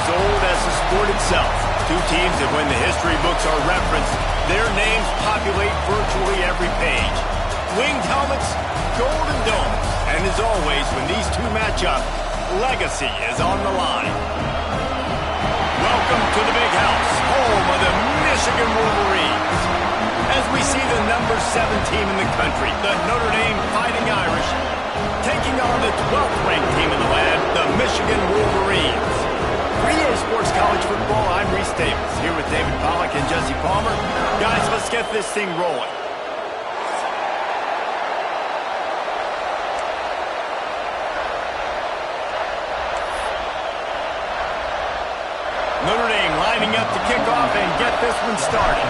old as the sport itself. Two teams that when the history books are referenced, their names populate virtually every page. Winged helmets, golden domes, and as always, when these two match up, legacy is on the line. Welcome to the Big House, home of the Michigan Wolverines. As we see the number 7 team in the country, the Notre Dame Fighting Irish, taking on the 12th ranked team in the land, the Michigan Wolverines. For EA Sports College Football, I'm Reese Davis, here with David Pollack and Jesse Palmer. Guys, let's get this thing rolling. Notre Dame lining up to kick off and get this one started.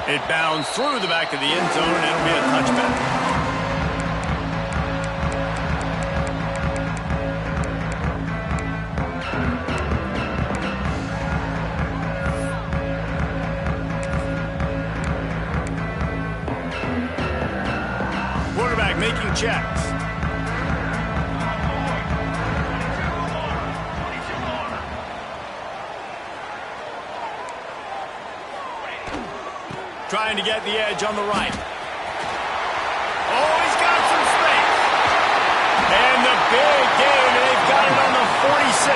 It bounds through the back of the end zone, and it'll be a touchback. Quarterback making checks. Trying to get the edge on the right. Oh, he's got some space. And the big game, and they've got it on the 46.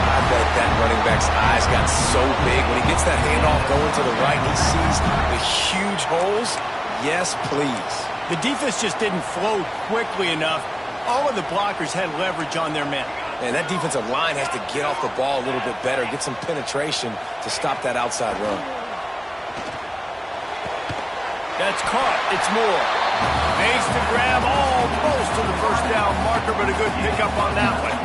I bet that running back's eyes got so big. When he gets that handoff going to the right, he sees the huge holes. Yes, please. The defense just didn't flow quickly enough. All of the blockers had leverage on their men. And that defensive line has to get off the ball a little bit better, get some penetration to stop that outside run. That's caught. It's Moore. Makes the grab almost to the first down marker, but a good pickup on that one.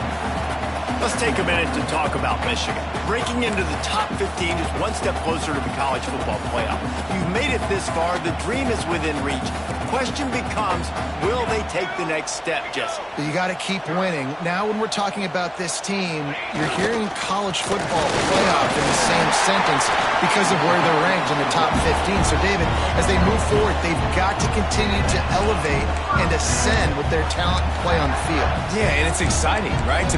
Let's take a minute to talk about Michigan. Breaking into the top 15 is one step closer to the college football playoff. You've made it this far. The dream is within reach. The question becomes, will they take the next step, Jesse? You got to keep winning. Now when we're talking about this team, you're hearing college football playoff in the same sentence because of where they're ranked in the top 15. So, David, as they move forward, they've got to continue to elevate and ascend with their talent and play on the field. Yeah, and it's exciting, right? To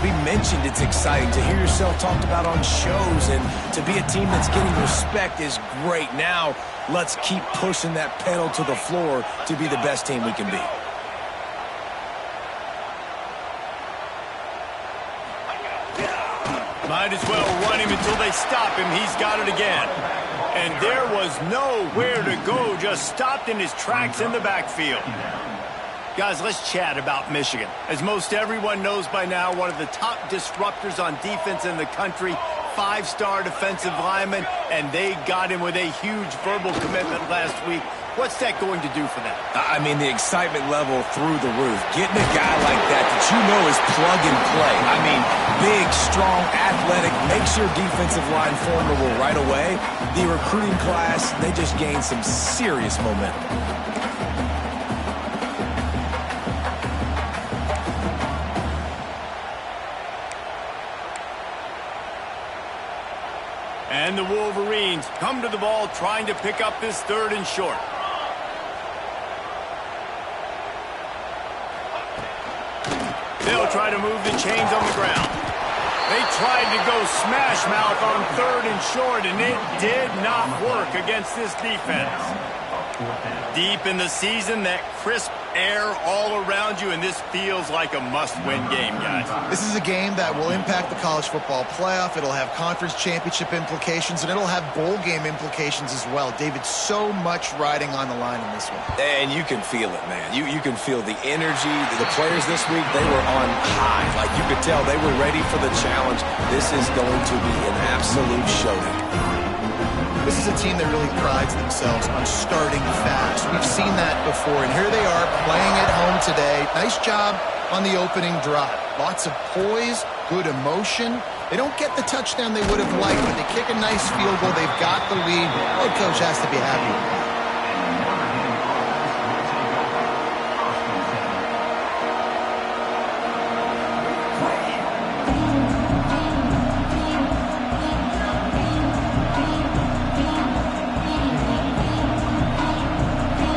be mentioned, it's exciting. To hear yourself talked about on shows and to be a team that's getting respect is great. Now, let's keep pushing that pedal to the floor to be the best team we can be. Might as well run him until they stop him. He's got it again. And there was nowhere to go, just stopped in his tracks in the backfield. Guys, let's chat about Michigan. As most everyone knows by now, one of the top disruptors on defense in the country, 5-star defensive lineman, and they got him with a huge verbal commitment last week. What's that going to do for them? I mean, the excitement level through the roof. Getting a guy like that you know is plug and play. I mean, big, strong, athletic, makes your defensive line formidable right away. The recruiting class, they just gained some serious momentum. And the Wolverines come to the ball trying to pick up this 3rd and short. They'll try to move the chains on the ground. They tried to go smash mouth on 3rd and short, and it did not work against this defense. Deep in the season, that crisp air all around you, and this feels like a must-win game, guys. This is a game that will impact the college football playoff. It'll have conference championship implications, and it'll have bowl game implications as well. David, so much riding on the line in this one. And you can feel it, man. You can feel the energy. The players this week, they were on high. Like, you could tell they were ready for the challenge. This is going to be an absolute showdown. This is a team that really prides themselves on starting fast. We've seen that before, and here they are playing at home today. Nice job on the opening drive. Lots of poise, good emotion. They don't get the touchdown they would have liked, but they kick a nice field goal. They've got the lead. Head coach has to be happy with that.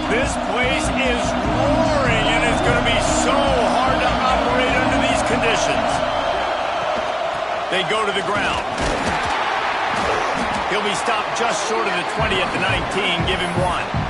This This place is roaring, and it's going to be so hard to operate under these conditions. They go to the ground. He'll be stopped just short of the 20 at the 19. Give him 1.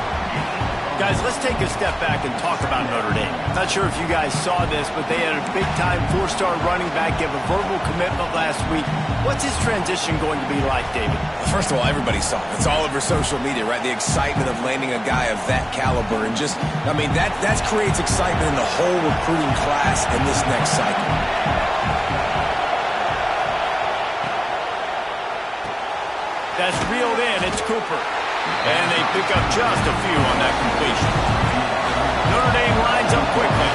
Guys, let's take a step back and talk about Notre Dame. Not sure if you guys saw this, but they had a big-time 4-star running back give a verbal commitment last week. What's his transition going to be like, David? Well, first of all, everybody saw it. It's all over social media, right? The excitement of landing a guy of that caliber. And just, I mean, that creates excitement in the whole recruiting class in this next cycle. That's reeled in. It's Cooper. And they pick up just a few on that completion. Notre Dame lines up quickly.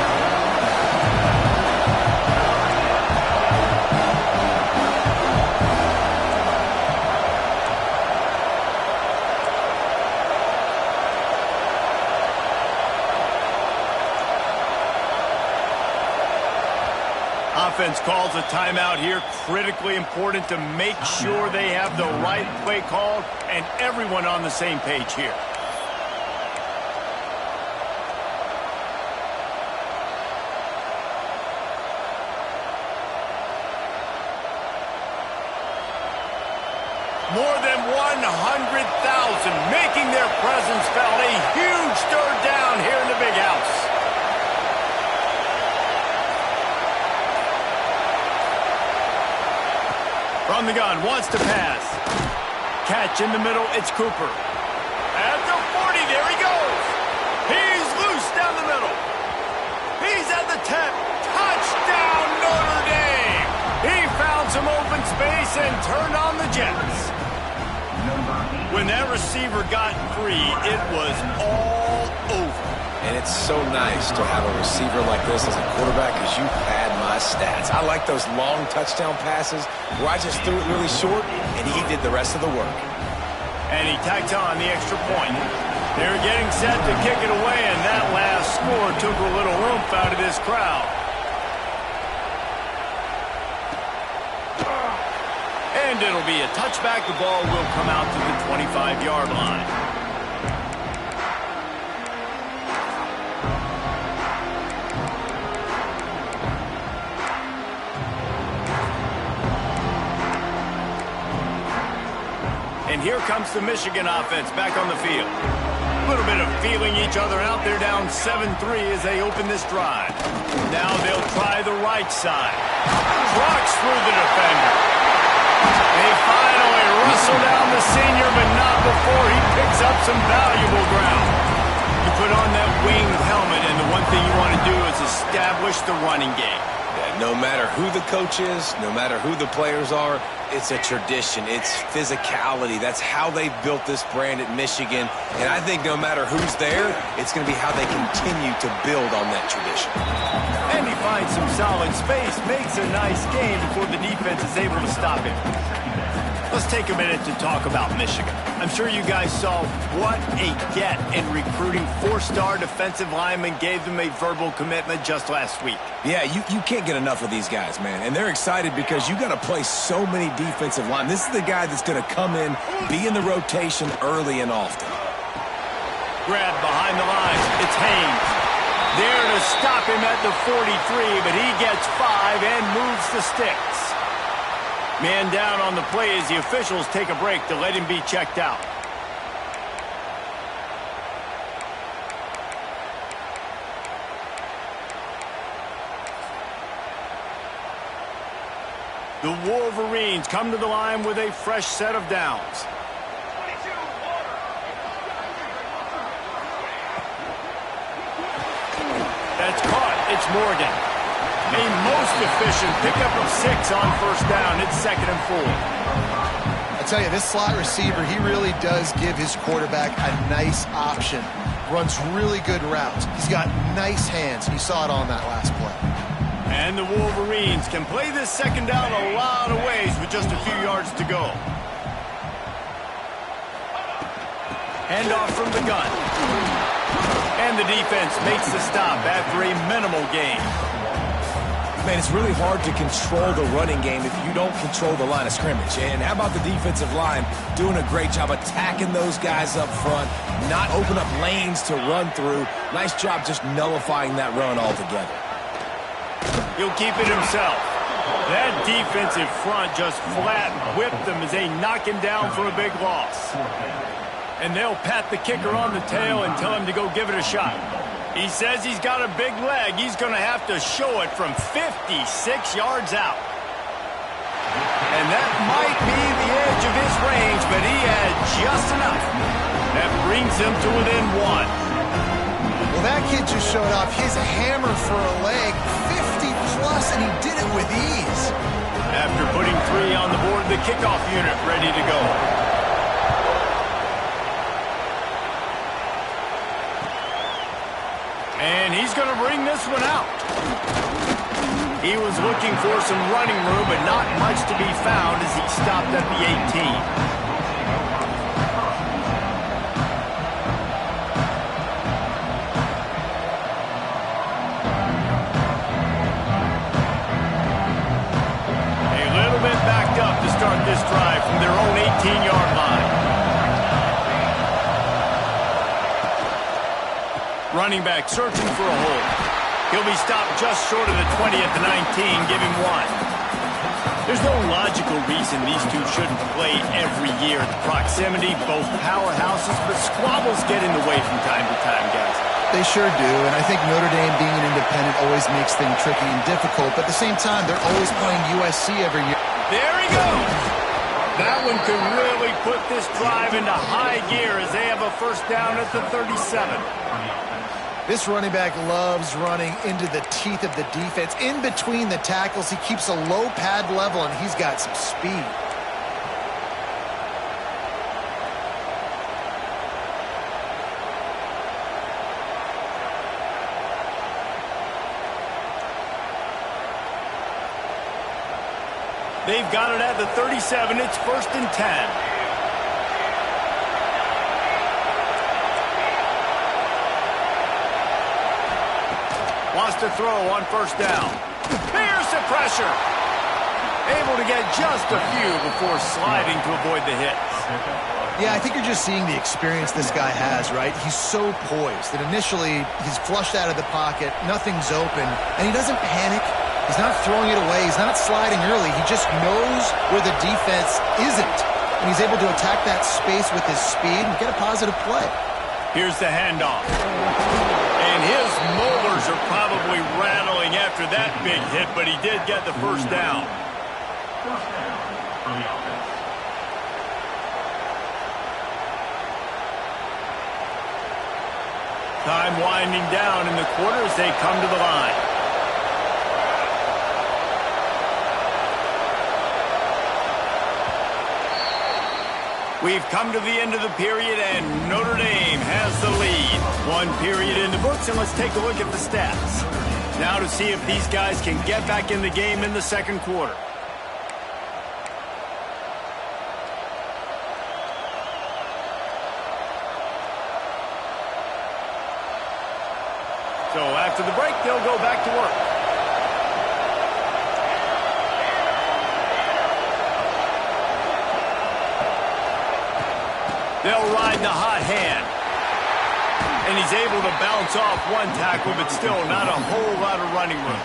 Offense calls a timeout here. Critically important to make sure they have the right play called and everyone on the same page here. More than 100,000 making their presence felt. A huge third down here in the big house. From the gun, wants to pass. Catch in the middle, it's Cooper. At the 40, there he goes. He's loose down the middle. He's at the 10. Touchdown, Notre Dame. He found some open space and turned on the Jets. When that receiver got free, it was all over. And it's so nice to have a receiver like this as a quarterback because you pad my stats. I like those long touchdown passes where I just threw it really short and he did the rest of the work. And he tacked on the extra point. They're getting set to kick it away, and that last score took a little oomph out of this crowd. And it'll be a touchback. The ball will come out to the 25-yard line. And here comes the Michigan offense back on the field. A little bit of feeling each other out. They're down 7-3 as they open this drive. Now they'll try the right side. Trucks through the defender. They finally wrestle down the senior, but not before he picks up some valuable ground. You put on that winged helmet, and the one thing you want to do is establish the running game. No matter who the coach is, no matter who the players are, it's a tradition. It's physicality. That's how they built this brand at Michigan. And I think no matter who's there, it's going to be how they continue to build on that tradition. And he finds some solid space, makes a nice game before the defense is able to stop him. Let's take a minute to talk about Michigan. I'm sure you guys saw what a get in recruiting. 4-star defensive linemen gave them a verbal commitment just last week. Yeah, you can't get enough of these guys, man. And they're excited because you got to play so many defensive line. This is the guy that's going to come in, be in the rotation early and often. Grab behind the lines. It's Haynes. There to stop him at the 43, but he gets 5 and moves the sticks. Man down on the play as the officials take a break to let him be checked out. The Wolverines come to the line with a fresh set of downs. That's caught. It's Morgan. A most efficient pickup of 6 on first down. It's 2nd and 4. I tell you, this slot receiver, he really does give his quarterback a nice option. Runs really good routes. He's got nice hands. You saw it on that last play. And the Wolverines can play this second down a lot of ways with just a few yards to go. Handoff from the gun. And the defense makes the stop after a minimal gain. Man, it's really hard to control the running game if you don't control the line of scrimmage. And how about the defensive line doing a great job attacking those guys up front, not open up lanes to run through. Nice job just nullifying that run altogether. He'll keep it himself. That defensive front just flat whipped them as they knock him down for a big loss. And they'll pat the kicker on the tail and tell him to go give it a shot. He says he's got a big leg. He's going to have to show it from 56 yards out. And that might be the edge of his range, but he had just enough. That brings him to within one. Well, that kid just showed off his hammer for a leg, 50-plus, and he did it with ease. After putting 3 on the board, the kickoff unit ready to go. And he's going to bring this one out. He was looking for some running room, but not much to be found as he stopped at the 18. A little bit backed up to start this drive from their own 18-yard line. Running back searching for a hole. He'll be stopped just short of the 20 at the 19, give him 1. There's no logical reason these two shouldn't play every year. The proximity, both powerhouses, but squabbles get in the way from time to time, guys. They sure do, and I think Notre Dame being an independent always makes things tricky and difficult, but at the same time, they're always playing USC every year. There he goes! That one could really put this drive into high gear as they have a first down at the 37. This running back loves running into the teeth of the defense. In between the tackles, he keeps a low pad level, and he's got some speed. They've got it at the 37. It's 1st and 10. Wants to throw on first down. Here's the pressure. Able to get just a few before sliding to avoid the hits. Yeah, I think you're just seeing the experience this guy has, right? He's so poised that initially he's flushed out of the pocket, nothing's open, and he doesn't panic. He's not throwing it away. He's not sliding early. He just knows where the defense isn't, and he's able to attack that space with his speed and get a positive play. Here's the handoff. And his molars are probably rattling after that big hit, but he did get the first down. Time winding down in the quarter as they come to the line. We've come to the end of the period, and Notre Dame has the lead. 1 period in the books, and let's take a look at the stats. Now to see if these guys can get back in the game in the second quarter. So after the break, they'll go back to work. They'll ride the hot hand. And he's able to bounce off one tackle, but still not a whole lot of running room.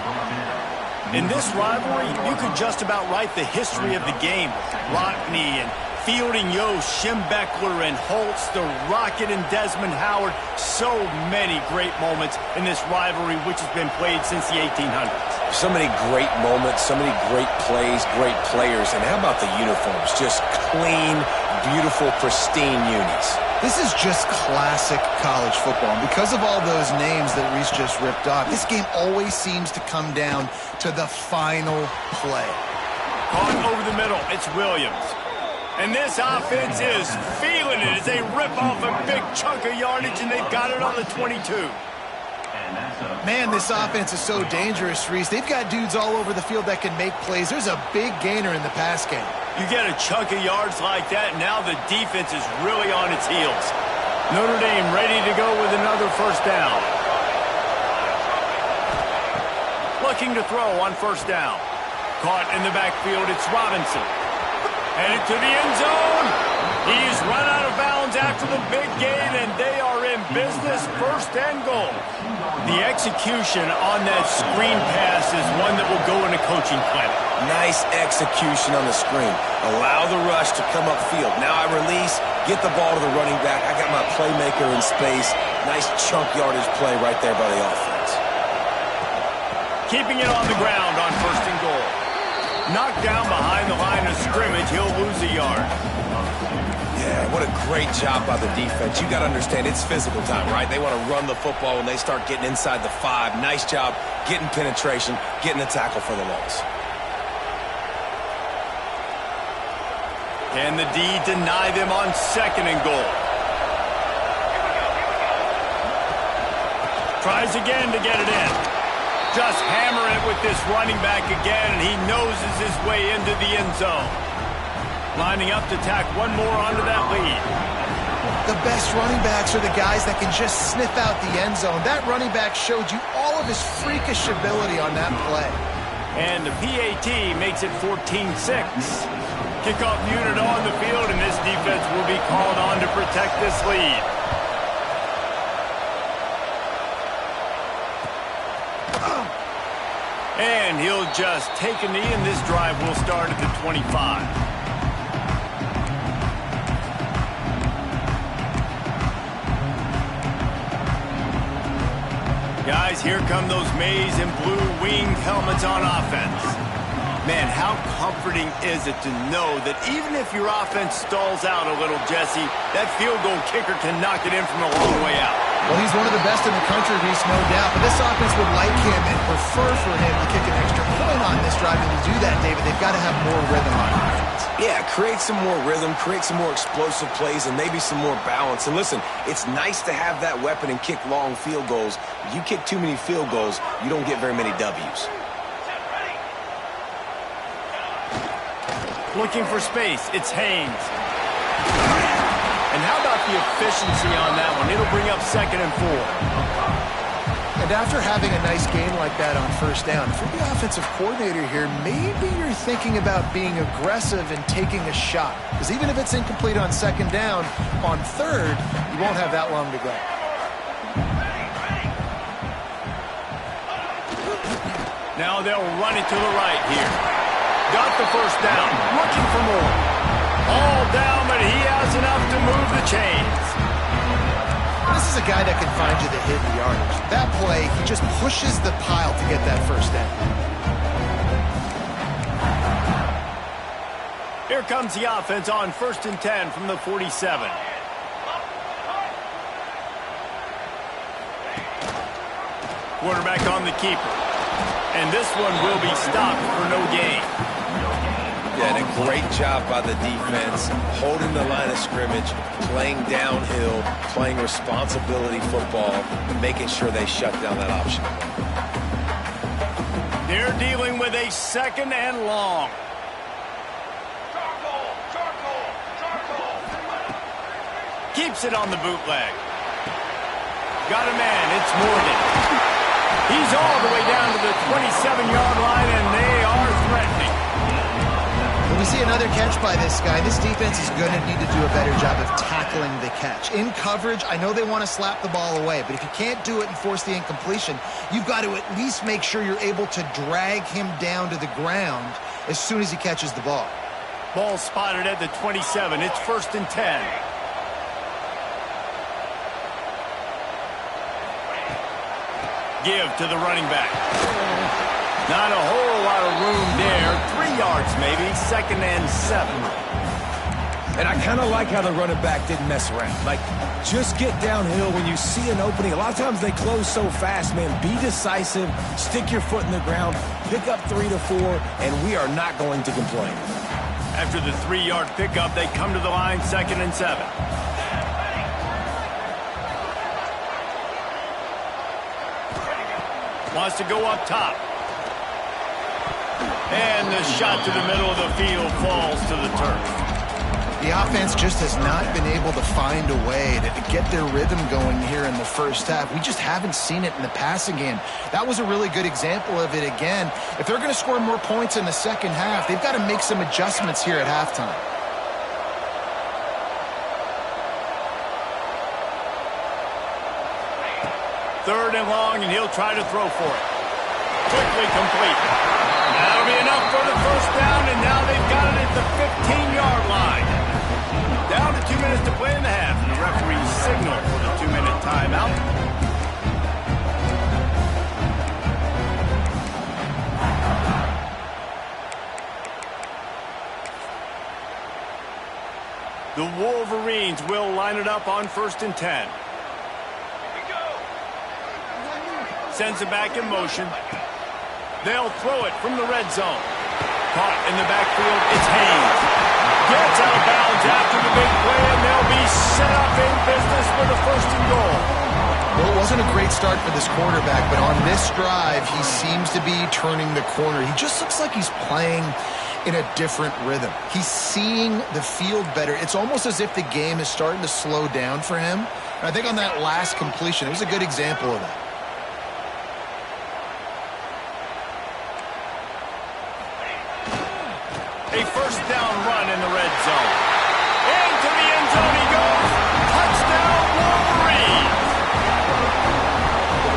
In this rivalry, you could just about write the history of the game. Rockney and Fielding Yost, Schembechler and Holtz, the Rocket and Desmond Howard. So many great moments in this rivalry, which has been played since the 1800s. So many great moments, so many great plays, great players. And how about the uniforms? Just clean, beautiful, pristine unis. This is just classic college football. And because of all those names that Reese just ripped off, this game always seems to come down to the final play. Caught over the middle, it's Williams. And this offense is feeling it as they rip off a big chunk of yardage, and they've got it on the 22. Man, this offense is so dangerous, Reese. They've got dudes all over the field that can make plays. There's a big gainer in the pass game. You get a chunk of yards like that, now the defense is really on its heels. Notre Dame ready to go with another first down. looking to throw on first down. Caught in the backfield, it's Robinson. Headed to the end zone. He's run out of bounds after the big gain, and they are in business, first and goal. The execution on that screen pass is one that will go in a coaching clinic. Nice execution on the screen. Allow the rush to come upfield. Now I release, get the ball to the running back. I got my playmaker in space. Nice chunk yardage play right there by the offense. Keeping it on the ground on first and goal. Knocked down behind the line of scrimmage, he'll lose a yard. Yeah, what a great job by the defense. You got to understand, it's physical time, right? They want to run the football when they start getting inside the 5. Nice job getting penetration, getting the tackle for the loss. Can the D deny them on second and goal? Tries again to get it in. Just hammer it with this running back again, and he noses his way into the end zone. Lining up to tack one more onto that lead. The best running backs are the guys that can just sniff out the end zone. That running back showed you all of his freakish ability on that play. And the PAT makes it 14-6. Kickoff unit on the field, and this defense will be called on to protect this lead. And he'll just take a knee, and this drive will start at the 25. Guys, here come those maize and blue winged helmets on offense. Man, how comforting is it to know that even if your offense stalls out a little, Jesse, that field goal kicker can knock it in from a long way out. Well, he's one of the best in the country, Reese, no doubt. But this offense would like him and prefer for him to kick an extra point on this drive. And to do that, David, they've got to have more rhythm on offense. Yeah, create some more rhythm, create some more explosive plays, and maybe some more balance. And listen, it's nice to have that weapon and kick long field goals. You kick too many field goals, you don't get very many W's. Looking for space, it's Haynes. And how about the efficiency on that one? It'll bring up second and 4. And after having a nice game like that on first down, for the offensive coordinator here, maybe you're thinking about being aggressive and taking a shot. Because even if it's incomplete on second down, on third, you won't have that long to go. Now they'll run it to the right here. Got the first down, looking for more. All down, but he has enough to move the chains. This is a guy that can find you the hidden yardage. That play, he just pushes the pile to get that first down. Here comes the offense on first and 10 from the 47. Quarterback on the keeper. And this one will be stopped for no gain. Yeah, and a great job by the defense, holding the line of scrimmage, playing downhill, playing responsibility football, and making sure they shut down that option. They're dealing with a second and long. Keeps it on the bootleg. Got a man, it's Morgan. He's all the way down to the 27-yard line, and they are threatening. When we see another catch by this guy, this defense is going to need to do a better job of tackling the catch. In coverage, I know they want to slap the ball away, but if you can't do it and force the incompletion, you've got to at least make sure you're able to drag him down to the ground as soon as he catches the ball. Ball spotted at the 27. It's first and 10. Give to the running back. Not a whole lot of room there. 3 yards maybe. Second and 7. And I kind of like how the running back didn't mess around. Like, just get downhill when you see an opening. A lot of times they close so fast, man. Be decisive. Stick your foot in the ground. Pick up 3 to 4, and we are not going to complain. After the 3-yard pickup, they come to the line, second and 7. Wants to go up top. And the shot to the middle of the field falls to the turf. The offense just has not been able to find a way to get their rhythm going here in the first half. We just haven't seen it in the passing game. That was a really good example of it again. If they're going to score more points in the second half, they've got to make some adjustments here at halftime. Third and long, and he'll try to throw for it. Quickly complete. That'll be enough for the first down, and now they've got it at the 15-yard line. Down to 2 minutes to play in the half, and the referee signaled for the 2-minute timeout. The Wolverines will line it up on 1st and 10. Sends it back in motion. They'll throw it from the red zone. Caught in the backfield, it's Haynes. Gets out of bounds after the big play, and they'll be set up in business for the 1st and goal. Well, it wasn't a great start for this quarterback, but on this drive, he seems to be turning the corner. He just looks like he's playing in a different rhythm. He's seeing the field better. It's almost as if the game is starting to slow down for him. And I think on that last completion, it was a good example of that. A first down run in the red zone. Into the end zone he goes. Touchdown, Wolverine.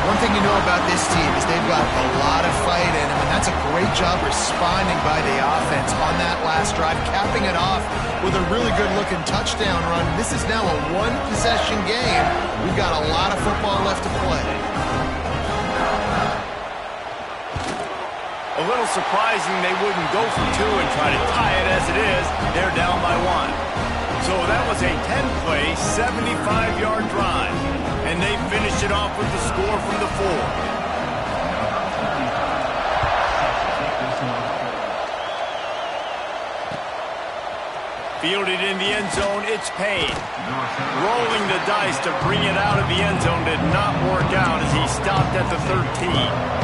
One thing you know about this team is they've got a lot of fight in them, and that's a great job responding by the offense on that last drive, capping it off with a really good-looking touchdown run. This is now a one-possession game. We've got a lot of football left to play. A little surprising they wouldn't go for 2 and try to tie it as it is. They're down by 1. So that was a 10-play, 75-yard drive. And they finished it off with the score from the 4. Fielded in the end zone, it's Payne. Rolling the dice to bring it out of the end zone did not work out as he stopped at the 13.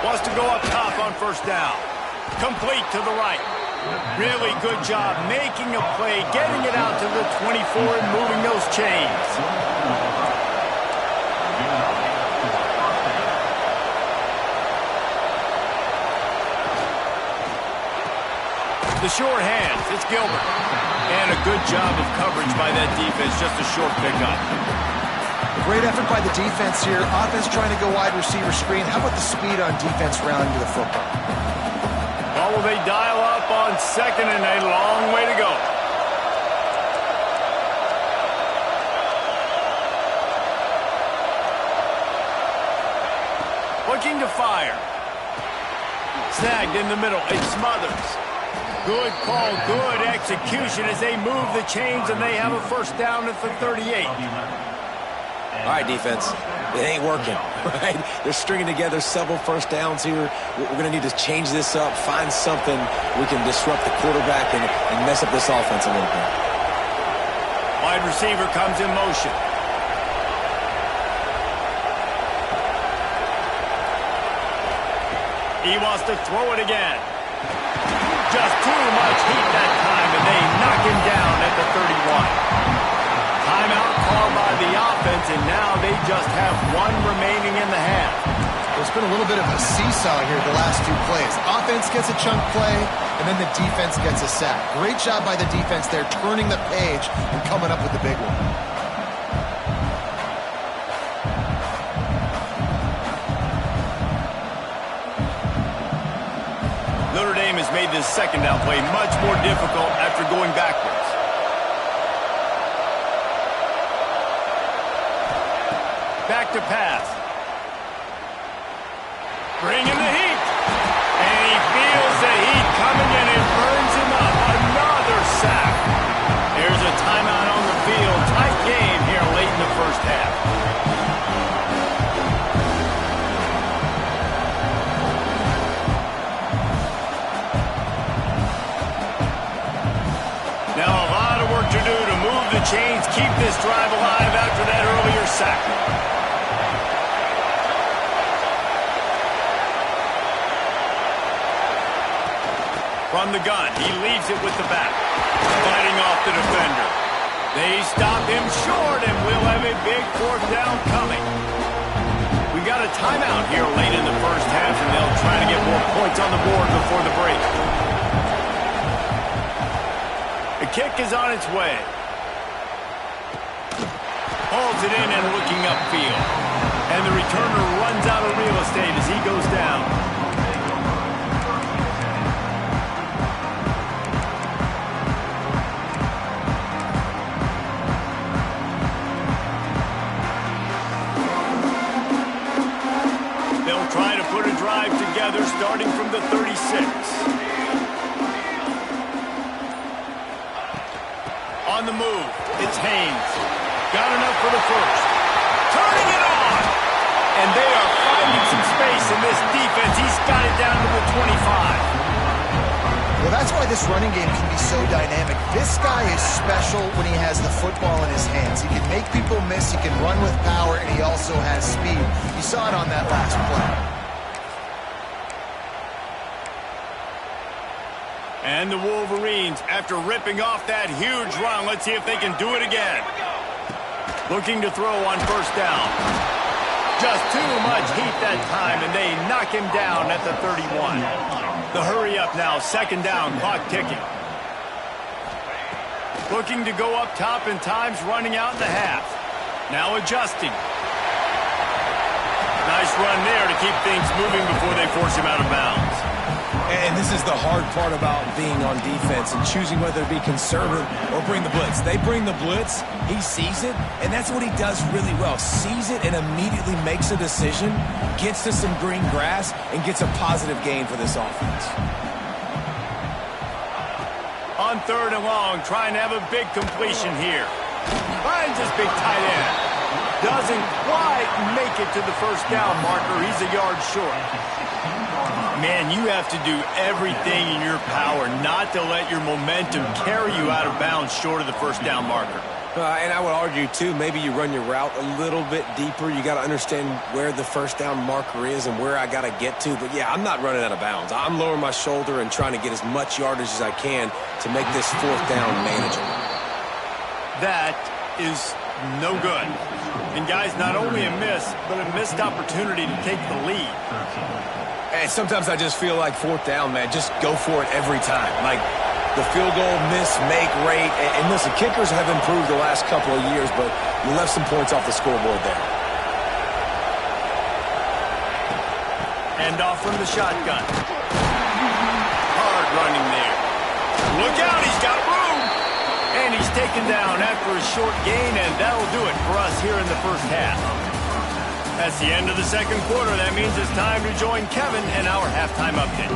Wants to go up top on first down. Complete to the right. Really good job making a play, getting it out to the 24 and moving those chains. The short hands, it's Gilbert. And a good job of coverage by that defense, just a short pickup. Great effort by the defense here. Offense trying to go wide receiver screen. How about the speed on defense rounding to the football? Well, will they dial up on 2nd and a long way to go? Looking to fire. Snagged in the middle. It's Smothers. Good call, good execution as they move the chains and they have a first down at the 38. All right, defense, it ain't working, right? They're stringing together several first downs here. We're going to need to change this up, find something we can disrupt the quarterback and mess up this offense a little bit. Wide receiver comes in motion. He wants to throw it again. Just too much heat that time, and they knock him down at the 31. Timeout called by the offense, and now they just have 1 remaining in the half. There's been a little bit of a seesaw here the last 2 plays. Offense gets a chunk play, and then the defense gets a sack. Great job by the defense there, turning the page and coming up with the big one. Notre Dame has made this second down play much more difficult after going backwards. Back to pass. Bringing the heat. And he feels the heat coming and it burns him up. Another sack. There's a timeout on the field. Tight game here sack. From the gun, he leaves it with the back. Fighting off the defender. They stop him short, and we'll have a big fourth down coming. We got a timeout here late in the first half, and they'll try to get more points on the board before the break. The kick is on its way. Hauls it in and looking upfield. And the returner runs out of real estate as he goes down. They'll try to put a drive together starting from the 36. On the move, it's Haynes. Got enough for the first. Turning it on! And they are finding some space in this defense. He's got it down to the 25. Well, that's why this running game can be so dynamic. This guy is special when he has the football in his hands. He can make people miss, he can run with power, and he also has speed. You saw it on that last play. And the Wolverines, after ripping off that huge run, let's see if they can do it again. Looking to throw on first down. Just too much heat that time, and they knock him down at the 31. The hurry up now, second down, clock ticking. Looking to go up top, and time's running out in the half. Now adjusting. Nice run there to keep things moving before they force him out of bounds. And this is the hard part about being on defense and choosing whether to be conservative or bring the blitz. They bring the blitz, he sees it, and that's what he does really well. Sees it and immediately makes a decision, gets to some green grass, and gets a positive gain for this offense. On third and long, trying to have a big completion here. Finds his big tight end. Doesn't quite make it to the first down marker. He's a yard short. Man, you have to do everything in your power not to let your momentum carry you out of bounds short of the first down marker. And I would argue, too, maybe you run your route a little bit deeper. You got to understand where the first down marker is and where I got to get to. But, yeah, I'm not running out of bounds. I'm lowering my shoulder and trying to get as much yardage as I can to make this fourth down manageable. That is no good. And, guys, not only a miss, but a missed opportunity to take the lead. And sometimes I just feel like fourth down, man, just go for it every time. Like the field goal miss, make rate. And listen, kickers have improved the last couple of years, but you left some points off the scoreboard there. And off from the shotgun. Hard running there. Look out, he's got room. And he's taken down after a short gain, and that'll do it for us here in the first half. That's the end of the second quarter. That means it's time to join Kevin in our halftime update.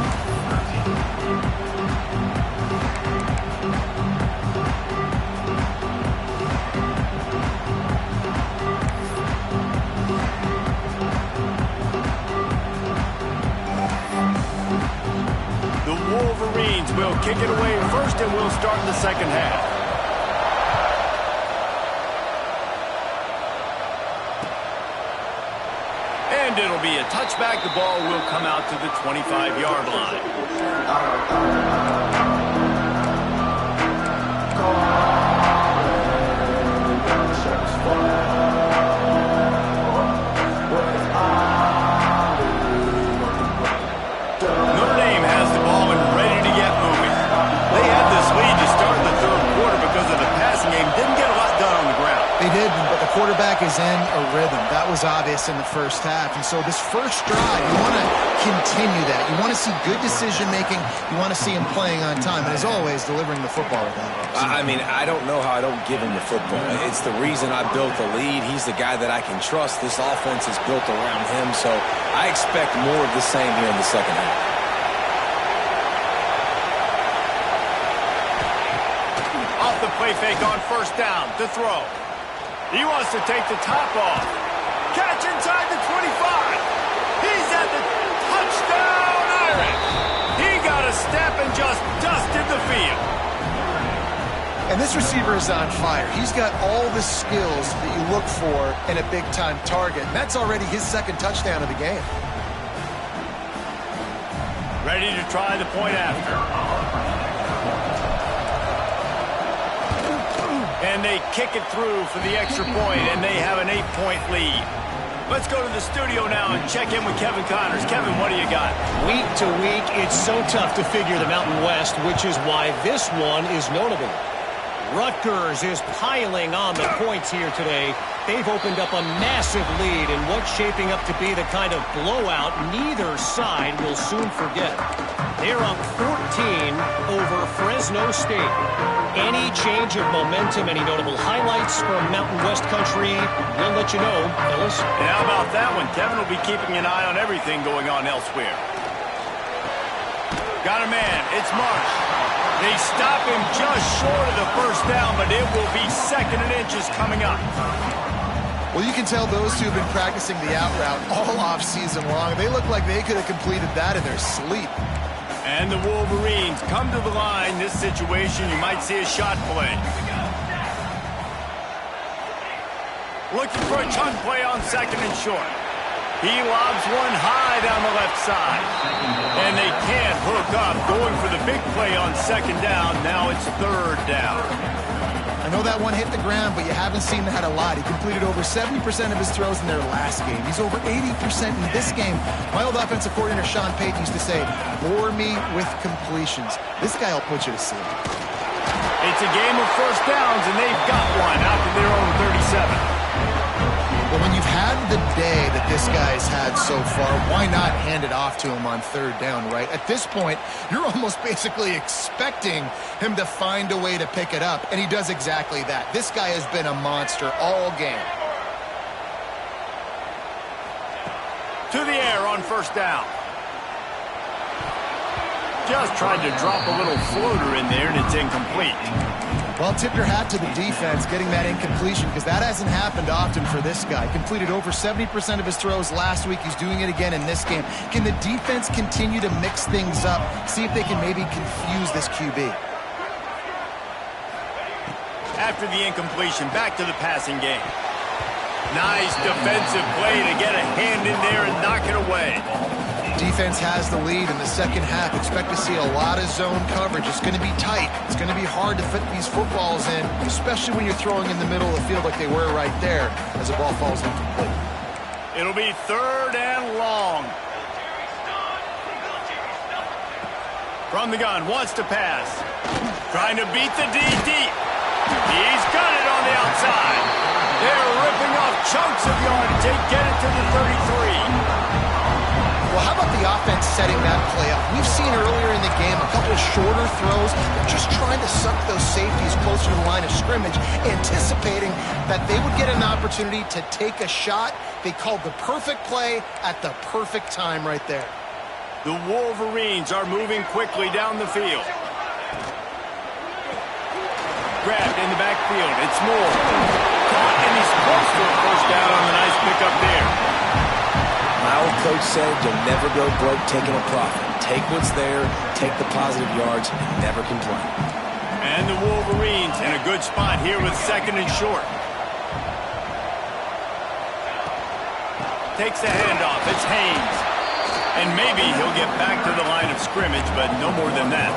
The Wolverines will kick it away first, and we'll start the second half. And it'll be a touchback. The ball will come out to the 25-yard line. Notre Dame has the ball and ready to get moving. They had this lead to start the third quarter because of the passing game. Didn't get a lot done on the ground. They did, but the quarterback is in a rhythm. That was obvious in the first half. And so this first drive, you want to continue that. You want to see good decision-making. You want to see him playing on time. And as always, delivering the football with that. I mean, I don't know how I don't give him the football. It's the reason I built the lead. He's the guy that I can trust. This offense is built around him. So I expect more of the same here in the second half. Off the play fake on first down to throw. He wants to take the top off. Catch inside the 25. He's at the touchdown iron. He got a step and just dusted the field. And And this receiver is on fire. He's got all the skills that you look for in a big-time target. And that's already his second touchdown of the game. Ready to try the point after. And they kick it through for the extra point, and they have an 8-point lead. Let's go to the studio now and check in with Kevin Connors. Kevin, what do you got? Week to week, it's so tough to figure the Mountain West, which is why this one is notable. Rutgers is piling on the points here today. They've opened up a massive lead in what's shaping up to be the kind of blowout neither side will soon forget. They're up 14 over Fresno State. Any change of momentum, any notable highlights from Mountain West country, we'll let you know, fellas. And how about that one? Kevin will be keeping an eye on everything going on elsewhere. Got a man. It's Marsh. They stop him just short of the first down, but it will be 2nd and inches coming up. Well, you can tell those two have been practicing the out route all off-season long. They look like they could have completed that in their sleep. And the Wolverines come to the line. This situation, you might see a shot play. Looking for a chunk play on 2nd and short. He lobs one high down the left side. And they can't hook up. Going for the big play on 2nd down. Now it's 3rd down. I know that one hit the ground, but you haven't seen that a lot. He completed over 70% of his throws in their last game. He's over 80% in this game. My old offensive coordinator, Sean Payton, used to say, bore me with completions. This guy will put you to sleep. It's a game of first downs, and they've got one out to their own 37. Well, when you've had the day that this guy's had so far, why not hand it off to him on 3rd down, right? At this point, you're almost basically expecting him to find a way to pick it up, and he does exactly that. This guy has been a monster all game. To the air on 1st down. Just tried to drop a little floater in there, and it's incomplete. Well, tip your hat to the defense getting that incompletion, because that hasn't happened often for this guy. Completed over 70% of his throws last week. He's doing it again in this game. Can the defense continue to mix things up? See if they can maybe confuse this QB. After the incompletion, back to the passing game. Nice defensive play to get a hand in there and knock it away. Defense has the lead in the 2nd half. Expect to see a lot of zone coverage. It's going to be tight. It's going to be hard to fit these footballs in, especially when you're throwing in the middle of the field like they were right there as the ball falls incomplete. It'll be 3rd and long. From the gun, wants to pass. Trying to beat the D deep. He's got it on the outside. They're ripping off chunks of yardage. They get it to the 33. Well, how about the offense setting that play up? We've seen earlier in the game a couple of shorter throws. They're just trying to suck those safeties closer to the line of scrimmage, anticipating that they would get an opportunity to take a shot. They called the perfect play at the perfect time right there. The Wolverines are moving quickly down the field. Grabbed in the backfield. It's Moore. Caught, and he's close to a 1st down on the nice pickup there. My old coach said you'll never go broke taking a profit. Take what's there, take the positive yards, and never complain. And the Wolverines in a good spot here with 2nd and short. Takes the handoff. It's Haynes. And maybe he'll get back to the line of scrimmage, but no more than that.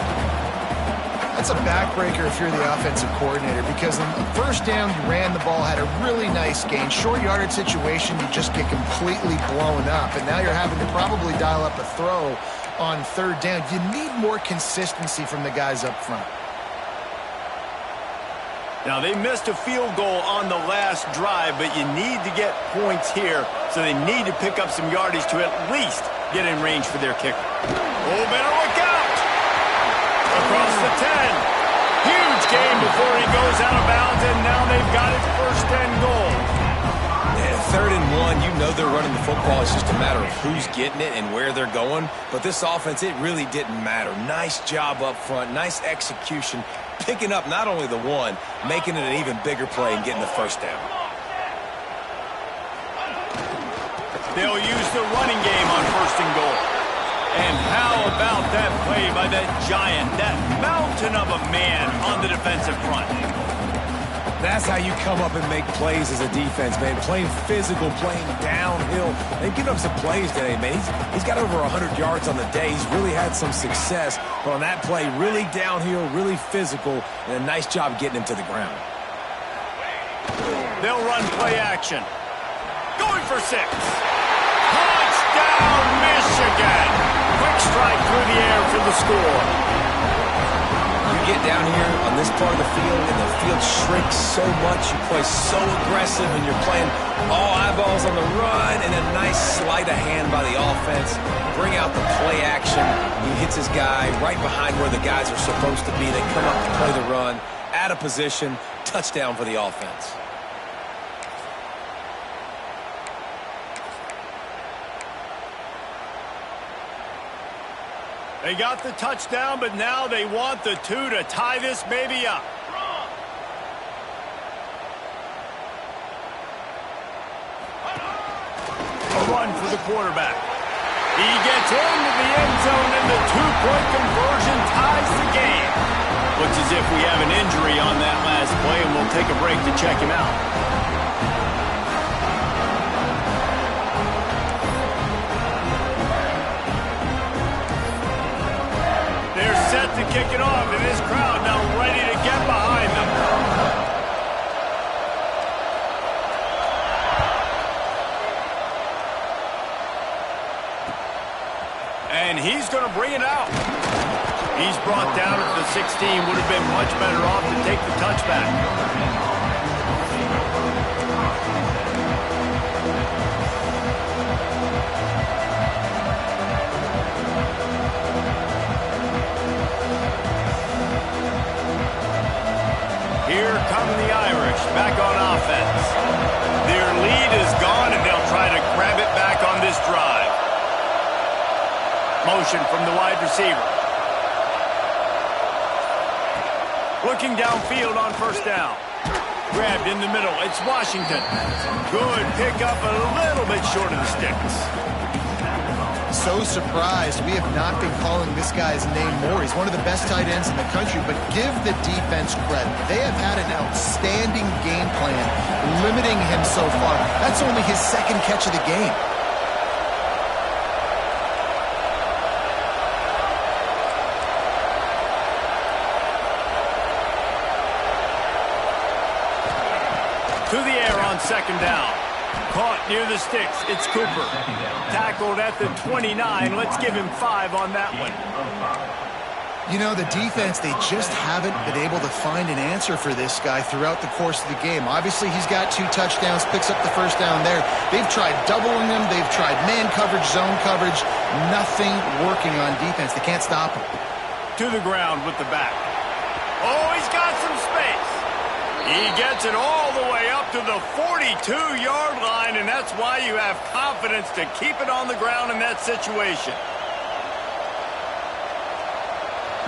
That's a backbreaker if you're the offensive coordinator, because on 1st down, you ran the ball, had a really nice gain. Short yardage situation, you just get completely blown up, and now you're having to probably dial up a throw on 3rd down. You need more consistency from the guys up front. Now, they missed a field goal on the last drive, but you need to get points here, so they need to pick up some yardage to at least get in range for their kicker. Oh, better look out! Across the 10. Huge gain before he goes out of bounds, and now they've got it 1st and goal. Yeah, 3rd and 1, you know they're running the football. It's just a matter of who's getting it and where they're going. But this offense, it really didn't matter. Nice job up front, nice execution, picking up not only the one, making it an even bigger play and getting the 1st down. They'll use the running game on 1st and goal. And how How about that play by that giant, that mountain of a man on the defensive front? That's how you come up and make plays as a defense, man. Playing physical, playing downhill. They've given up some plays today, man. He's got over 100 yards on the day. He's really had some success. But on that play, really downhill, really physical, and a nice job getting him to the ground. They'll run play action. Going for 6. Touchdown, Michigan! Quick strike through the air for the score. You get down here on this part of the field, and the field shrinks so much. You play so aggressive, and you're playing all eyeballs on the run, and a nice sleight of hand by the offense. Bring out the play action. He hits his guy right behind where the guys are supposed to be. They come up to play the run, out of position, touchdown for the offense. They got the touchdown, but now they want the 2 to tie this baby up. A run for the quarterback. He gets into the end zone, and the 2-point conversion ties the game. Looks as if we have an injury on that last play, and we'll take a break to check him out. They're set to kick it off, and this crowd now ready to get behind them. And he's going to bring it out. He's brought down at the 16. Would have been much better off to take the touchback. Here come the Irish back on offense. Their lead is gone, and they'll try to grab it back on this drive. Motion from the wide receiver. Looking downfield on first down. Grabbed in the middle. It's Washington. Good pickup, a little bit short of the sticks. So surprised we have not been calling this guy's name more. He's one of the best tight ends in the country, but give the defense credit. They have had an outstanding game plan, limiting him so far. That's only his second catch of the game. To the air on second down. Caught near the sticks. It's Cooper. Tackled at the 29. Let's give him 5 on that one. You know, the defense, they just haven't been able to find an answer for this guy throughout the course of the game. Obviously, he's got 2 touchdowns, picks up the first down there. They've tried doubling him. They've tried man coverage, zone coverage. Nothing working on defense. They can't stop him. To the ground with the back. Oh, he's got some space. He gets it all the way up to the 42-yard line, and that's why you have confidence to keep it on the ground in that situation.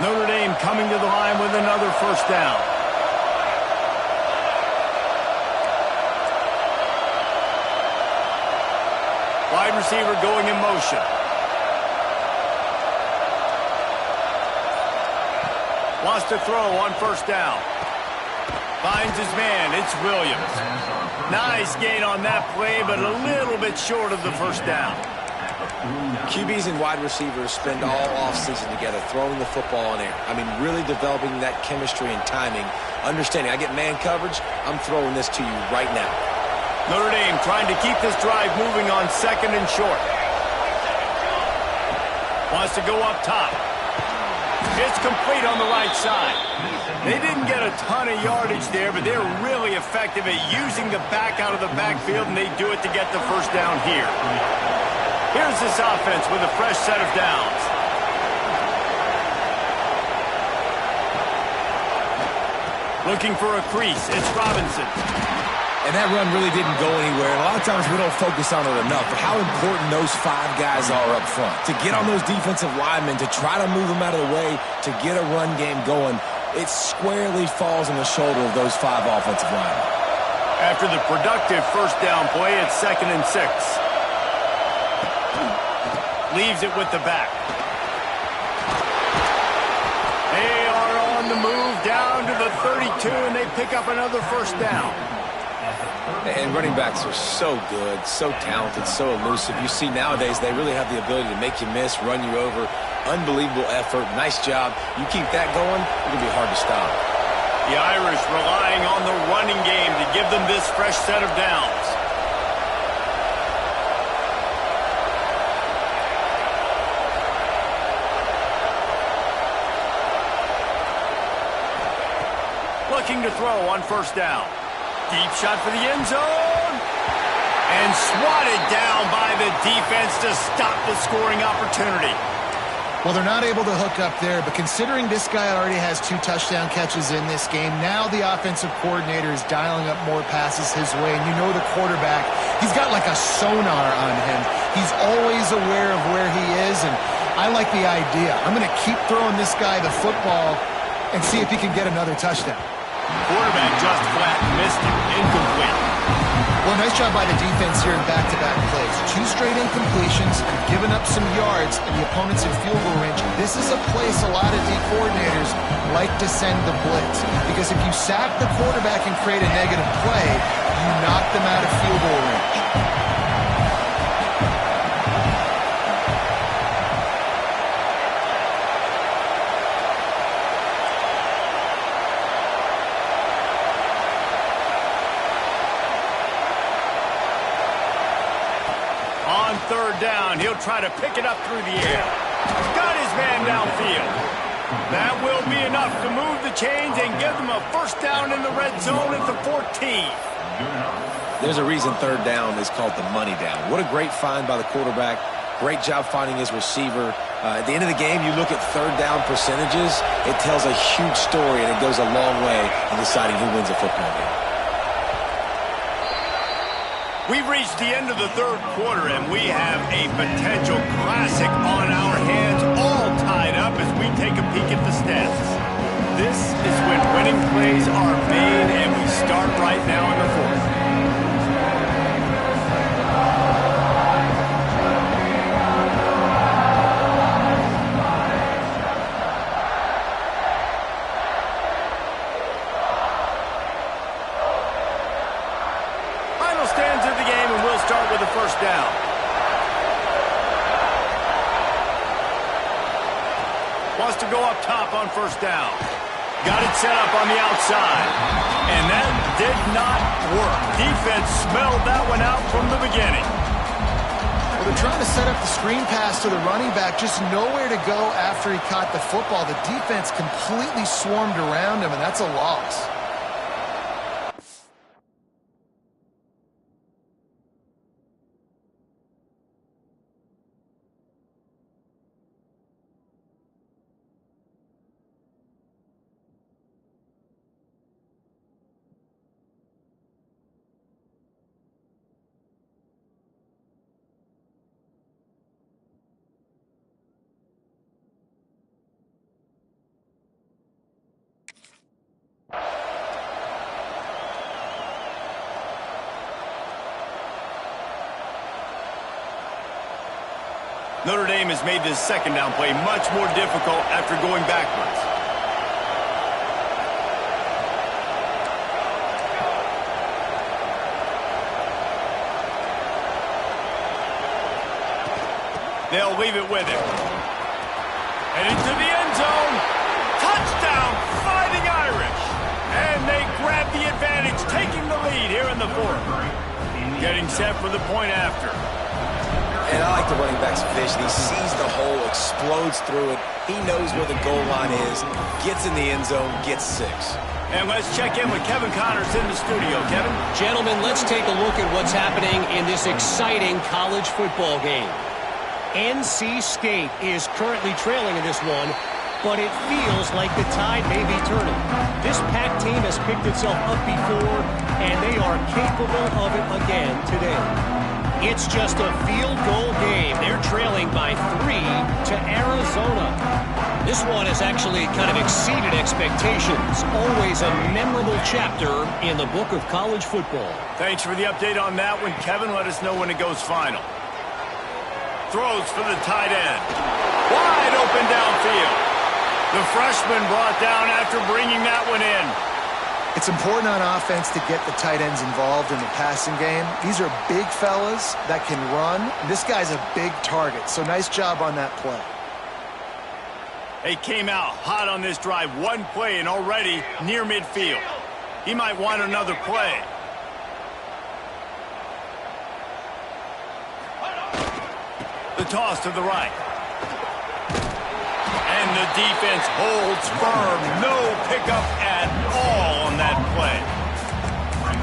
Notre Dame coming to the line with another first down. Wide receiver going in motion. Wants to throw on first down. Finds his man. It's Williams. Nice gain on that play, but a little bit short of the first down. QBs and wide receivers spend all offseason together throwing the football in air. I mean, really developing that chemistry and timing. Understanding, I get man coverage, I'm throwing this to you right now. Notre Dame trying to keep this drive moving on second and short. Wants to go up top. It's complete on the right side. They didn't get a ton of yardage there, but they're really effective at using the back out of the backfield, and they do it to get the first down here. Here's this offense with a fresh set of downs. Looking for a crease. It's Robinson. And that run really didn't go anywhere. And a lot of times we don't focus on it enough, but how important those 5 guys are up front. To get on those defensive linemen, to try to move them out of the way, to get a run game going, it squarely falls on the shoulder of those 5 offensive linemen. After the productive first down play, it's 2nd and 6. Leaves it with the back. to the 32, and they pick up another first down. And running backs are so good, so talented, so elusive. You see nowadays they really have the ability to make you miss, run you over. Unbelievable effort. Nice job. You keep that going, it's going to be hard to stop. The Irish relying on the running game to give them this fresh set of downs. Looking to throw on first down. Deep shot for the end zone. And swatted down by the defense to stop the scoring opportunity. Well, they're not able to hook up there, but considering this guy already has 2 touchdown catches in this game, now the offensive coordinator is dialing up more passes his way. And you know the quarterback, he's got like a sonar on him. He's always aware of where he is, and I like the idea. I'm going to keep throwing this guy the football and see if he can get another touchdown. Quarterback just flat missed it. Incomplete. Well, nice job by the defense here in back-to-back plays. 2 straight incompletions, giving up some yards, and the opponent's in field goal range. This is a place a lot of D coordinators like to send the blitz, because if you sack the quarterback and create a negative play, you knock them out of field goal range. On third down, he'll try to pick it up through the air. Got his man downfield. That will be enough to move the chains and give them a first down in the red zone at the 14. There's a reason third down is called the money down. What a great find by the quarterback. Great job finding his receiver. At the end of the game, you look at third down percentages. It tells a huge story, and it goes a long way in deciding who wins a football game. We've reached the end of the third quarter, and we have a potential classic on our hands, all tied up as we take a peek at the stats. This is when winning plays are made, and we start right now in the fourth. Stands of the game, and we'll start with the first down. Wants to go up top on first down. Got it set up on the outside. And that did not work. Defense smelled that one out from the beginning. Well, they're trying to set up the screen pass to the running back, just nowhere to go after he caught the football. The defense completely swarmed around him, and that's a loss. Notre Dame has made this second down play much more difficult after going backwards. They'll leave it with him. And into the end zone. Touchdown, Fighting Irish. And they grab the advantage, taking the lead here in the fourth. Getting set for the point after. And I like the running back's vision. He sees the hole, explodes through it. He knows where the goal line is, gets in the end zone, gets 6. And let's check in with Kevin Connors in the studio. Kevin? Gentlemen, let's take a look at what's happening in this exciting college football game. NC State is currently trailing in this one, but it feels like the tide may be turning. This Pac team has picked itself up before, and they are capable of it again today. It's just a field goal game. They're trailing by 3 to Arizona. This one has actually kind of exceeded expectations. Always a memorable chapter in the book of college football. Thanks for the update on that one, Kevin. Let us know when it goes final. Throws for the tight end. Wide open downfield. The freshman brought down after bringing that one in. It's important on offense to get the tight ends involved in the passing game. These are big fellas that can run. This guy's a big target, so nice job on that play. They came out hot on this drive. One play and already near midfield. He might want another play. The toss to the right. And the defense holds firm. No pickup at all on that play.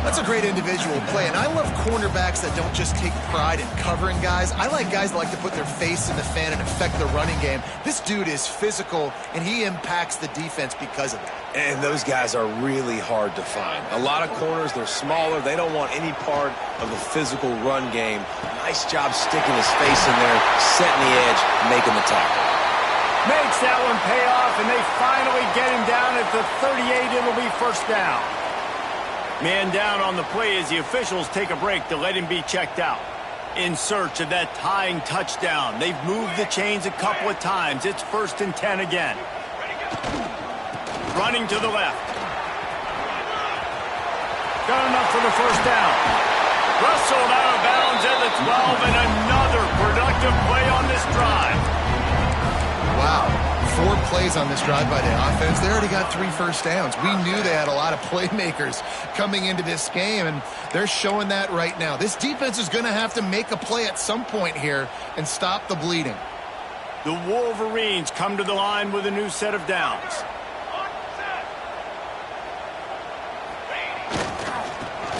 That's a great individual play, and I love cornerbacks that don't just take pride in covering guys. I like guys that like to put their face in the fan and affect the running game. This dude is physical, and he impacts the defense because of that. And those guys are really hard to find. A lot of corners, they're smaller. They don't want any part of the physical run game. Nice job sticking his face in there, setting the edge, making the tackle. Makes that one pay off, and they finally get him down at the 38. It'll be first down. Man down on the play as the officials take a break to let him be checked out. In search of that tying touchdown. They've moved the chains a couple of times. It's 1st and 10 again. Running to the left. Got enough for the first down. Wrestled out of bounds at the 12, and another productive play on this drive. Wow. 4 plays on this drive by the offense. They already got 3 first downs. We knew they had a lot of playmakers coming into this game, and they're showing that right now. This defense is going to have to make a play at some point here and stop the bleeding. The Wolverines come to the line with a new set of downs.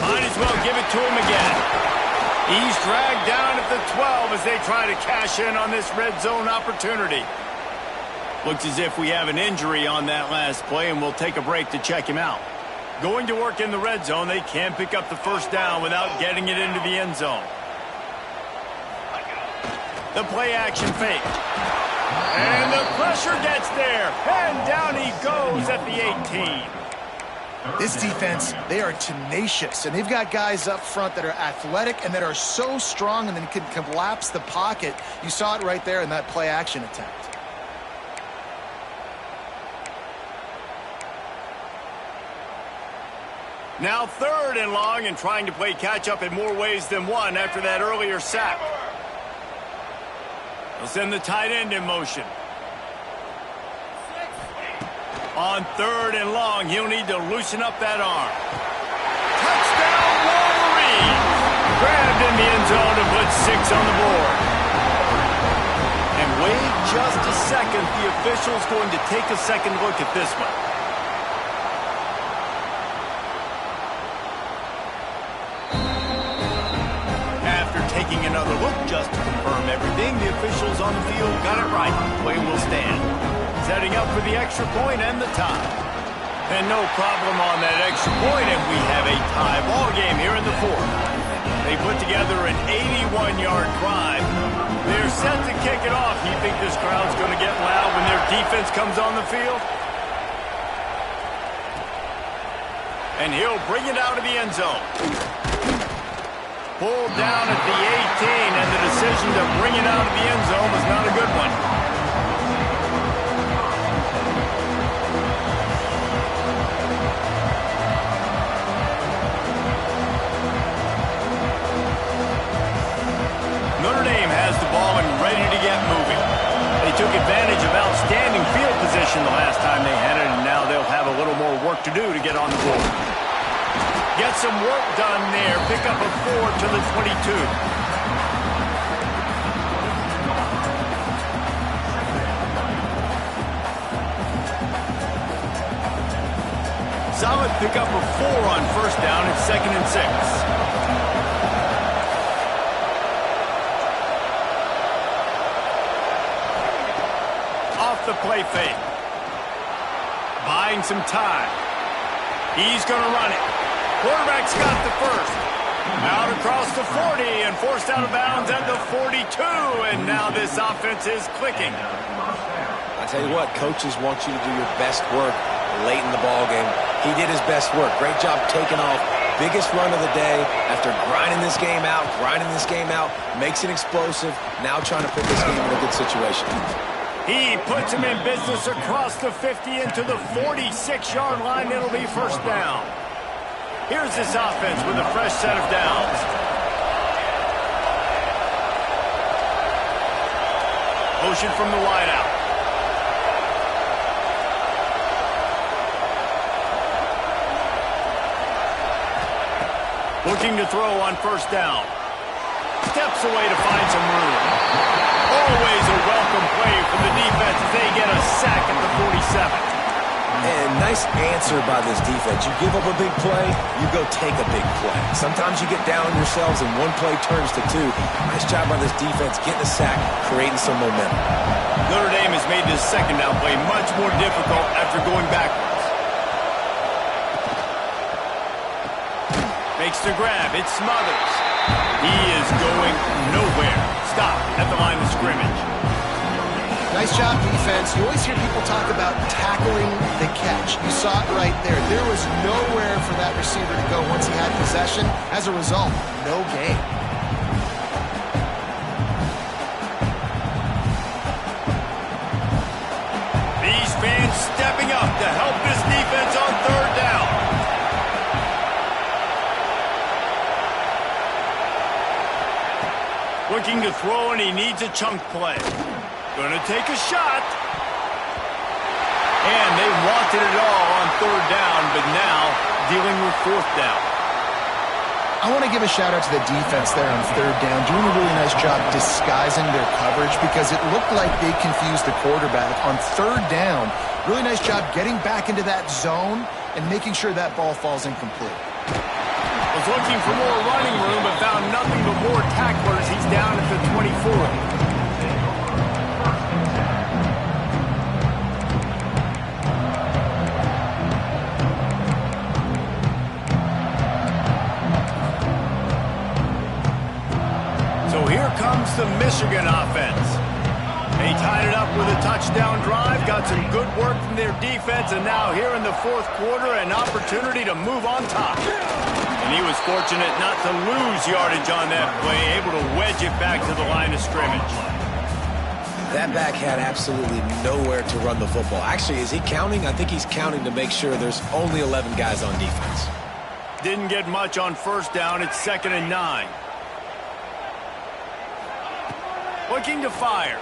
Might as well give it to him again. He's dragged down at the 12 as they try to cash in on this red zone opportunity. Looks as if we have an injury on that last play, and we'll take a break to check him out. Going to work in the red zone, they can't pick up the first down without getting it into the end zone. The play action fake. And the pressure gets there. And down he goes at the 18. This defense, they are tenacious, and they've got guys up front that are athletic and that are so strong and then can collapse the pocket. You saw it right there in that play action attempt. Now 3rd and long, and trying to play catch-up in more ways than one after that earlier sack. They'll send the tight end in motion. On 3rd and long, he'll need to loosen up that arm. Touchdown, Wolverines! Grabbed in the end zone to put 6 on the board. And wait just a second. The official's going to take a second look at this one. Taking another look just to confirm everything, the officials on the field got it right. Play will stand. Setting up for the extra point and the tie. And no problem on that extra point, and we have a tie ball game here in the 4th. They put together an 81-yard drive. They're set to kick it off. You think this crowd's going to get loud when their defense comes on the field? And he'll bring it out of the end zone. Pulled down at the 18, and the decision to bring it out of the end zone was not a good one. Notre Dame has the ball and ready to get moving. They took advantage of outstanding field position the last time they had it, and now they'll have a little more work to do to get on the board. Get some work done there. Pick up a 4 to the 22. Solid pick up of 4 on first down. It's 2nd and 6. Off the play fake. Buying some time. He's going to run it. Quarterback's got the first. Out across the 40 and forced out of bounds at the 42. And now this offense is clicking. I tell you what, coaches want you to do your best work late in the ball game. He did his best work. Great job taking off. Biggest run of the day after grinding this game out, makes it explosive. Now trying to put this game in a good situation. He puts him in business across the 50 into the 46-yard line. It'll be first down. Here's this offense with a fresh set of downs. Motion from the wideout. Looking to throw on first down. Steps away to find some room. Always a welcome play from the defense as they get a sack at the 47. And nice answer by this defense. You give up a big play, you go take a big play. Sometimes you get down on yourselves and one play turns to two. Nice job by this defense getting a sack, creating some momentum. Notre Dame has made this second down play much more difficult after going backwards. Makes the grab. It's Smothers. He is going nowhere. Stop at the line of scrimmage. Nice job, defense. You always hear people talk about tackling the catch. You saw it right there. There was nowhere for that receiver to go once he had possession. As a result, no gain. These fans stepping up to help this defense on third down. Looking to throw, and he needs a chunk play. Going to take a shot. And they wanted it all on third down, but now dealing with fourth down. I want to give a shout-out to the defense there on third down, doing a really nice job disguising their coverage because it looked like they confused the quarterback on third down. Really nice job getting back into that zone and making sure that ball falls incomplete. Was looking for more running room, but found nothing but more tacklers. He's down at the 24. Comes the Michigan offense. They tied it up with a touchdown drive, got some good work from their defense, and now here in the fourth quarter, an opportunity to move on top. And he was fortunate not to lose yardage on that play, able to wedge it back to the line of scrimmage. That back had absolutely nowhere to run the football. Actually, is he counting? I think he's counting to make sure there's only 11 guys on defense. Didn't get much on first down. It's 2nd and 9. Looking to fire.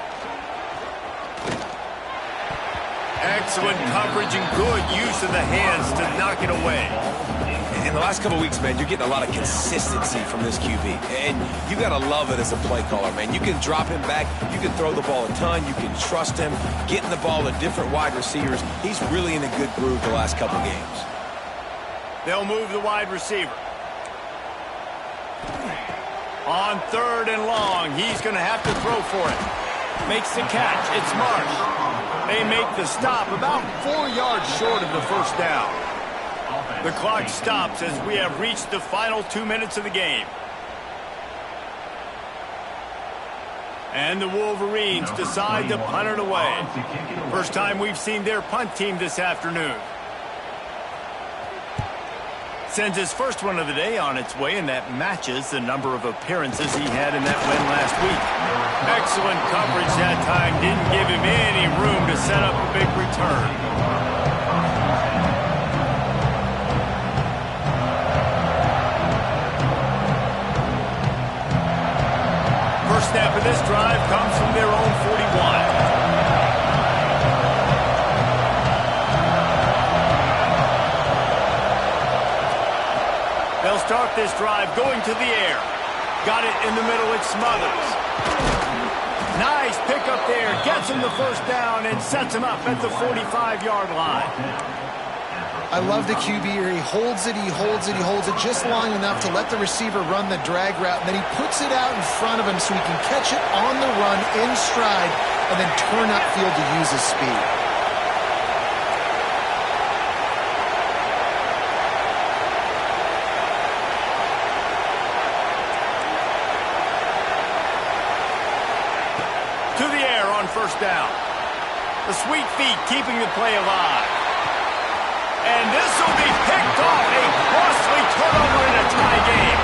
Excellent coverage and good use of the hands to knock it away. In the last couple of weeks, man, you're getting a lot of consistency from this QB. And you got to love it as a play caller, man. You can drop him back. You can throw the ball a ton. You can trust him. Getting the ball to different wide receivers. He's really in a good groove the last couple games. They'll move the wide receiver. On third and long, he's going to have to throw for it. Makes the catch. It's Marsh. They make the stop about 4 yards short of the first down. The clock stops as we have reached the final 2 minutes of the game. And the Wolverines decide to punt it away. First time we've seen their punt team this afternoon. Sends his first one of the day on its way, and that matches the number of appearances he had in that win last week. Excellent coverage that time. Didn't give him any room to set up a big return. First snap of this drive comes from their own 41. They'll start this drive going to the air. Got it in the middle. It's Smothers. Nice pickup there. Gets him the first down and sets him up at the 45-yard line. I love the QB here. He holds it, he holds it, he holds it just long enough to let the receiver run the drag route, and then he puts it out in front of him so he can catch it on the run in stride and then turn upfield to use his speed. First down. The sweet feet keeping the play alive. And this will be picked off. A costly turnover in a tie game.